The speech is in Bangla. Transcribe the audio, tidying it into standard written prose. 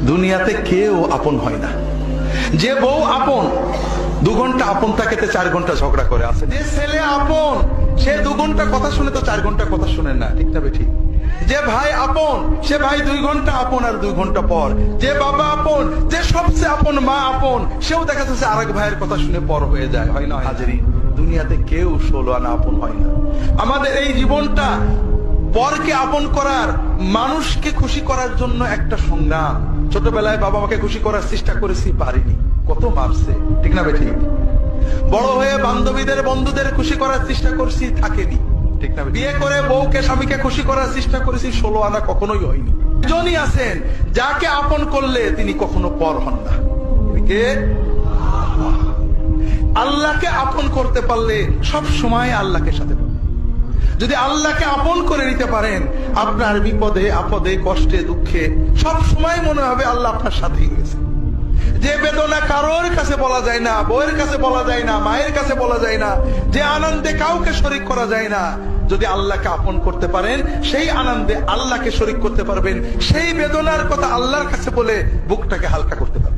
দুনিয়াতে কেউ আপন হয় না। যে বউ আপন 2 ঘন্টা আপন থাকেতে 4 ঘন্টা ঝগড়া করে আছে। যে ছেলে আপন সে 2 ঘন্টা কথা শুনে তো 4 ঘন্টা কথা শুনে না, ঠিক না বেঠিক? যে ভাই আপন সে ভাই 2 ঘন্টা আপন আর 2 ঘন্টা পর। যে বাবা আপন, যে সবচেয়ে আপন মা আপন, সেও দেখা যাচ্ছে আরেক ভাইয়ের কথা শুনে পর হয়ে যায়, হয় না হাজিরি? দুনিয়াতে কেউ 16 আনা আপন হয় না। আমাদের এই জীবনটা পরকে আপন করার, মানুষকে খুশি করার জন্য একটা সংগ্রাম। ছোটবেলায় বাবা মাকে খুশি করার চেষ্টা করেছি, পারিনি, কত মারছে, ঠিক না বেঠিক? বড় হয়ে বান্ধবীদের বন্ধুদের খুশি করার চেষ্টা করছি, থাকেনি, ঠিক না? বিয়ে করে বউকে স্বামীকে খুশি করার চেষ্টা করেছি, 16 আনা কখনোই হয়নি। একজনই আছেন যাকে আপন করলে তিনি কখনো পর হন না। কে? আল্লাহকে আপন করতে পারলে সব সময় আল্লাহকে সাথে পাবেন। যদি আল্লাহকে আপন করে নিতে পারেন, আপনার বিপদে আপদে কষ্টে দুঃখে সব সময় মনে হবে আল্লাহ আপনার সাথেই রয়েছে। যে বেদনা কারোর কাছে বলা যায় না, বউয়ের কাছে বলা যায় না, মায়ের কাছে বলা যায় না, যে আনন্দে কাউকে শরীক করা যায় না, যদি আল্লাহকে আপন করতে পারেন সেই আনন্দে আল্লাহকে শরীক করতে পারবেন, সেই বেদনার কথা আল্লাহর কাছে বলে বুকটাকে হালকা করতে পারবেন।